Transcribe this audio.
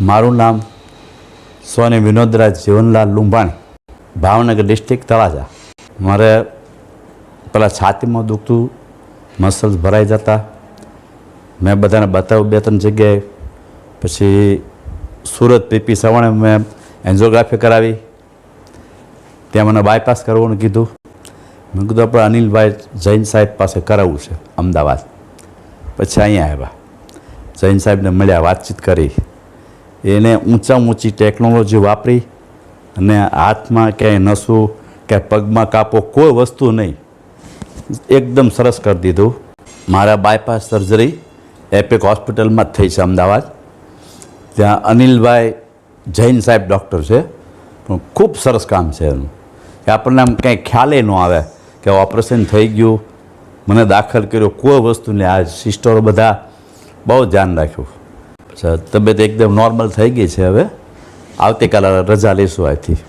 મારું નામ સોની વિનોદરાજ જીવનલાલ લુંભાણી, ભાવનગર ડિસ્ટ્રિક્ટ તળાજા. મારે પેલા છાતીમાં દુખતું, મસલ્સ ભરાઈ જતા. મેં બધાને બતાવ્યું 2-3 જગ્યાએ. પછી સુરત પીપી સવાણે મેં એન્જિયોગ્રાફી કરાવી. ત્યાં મને બાયપાસ કરવાનું કીધું. મેં કીધું આપણે અનિલભાઈ જૈન સાહેબ પાસે કરાવવું છે અમદાવાદ. પછી અહીંયા આવ્યા, જૈન સાહેબને મળ્યા, વાતચીત કરી. એને ઊંચામાં ઊંચી ટેકનોલોજી વાપરી અને હાથમાં ક્યાંય નસવું કે પગમાં કાપો કોઈ વસ્તુ નહીં, એકદમ સરસ કરી દીધું. મારા બાયપાસ સર્જરી એપિક હોસ્પિટલમાં જ થઈ છે અમદાવાદ. ત્યાં અનિલભાઈ જૈન સાહેબ ડૉક્ટર છે, પણ ખૂબ સરસ કામ છે એનું. કે આપણને આમ કંઈ ખ્યાલે ન આવે કે ઓપરેશન થઈ ગયું, મને દાખલ કર્યો, કોઈ વસ્તુને આ સિસ્ટરો બધા બહુ ધ્યાન રાખ્યું. તબિયત એકદમ નોર્મલ થઈ ગઈ છે. હવે આવતીકાલે રજા લઈશું અહીંથી.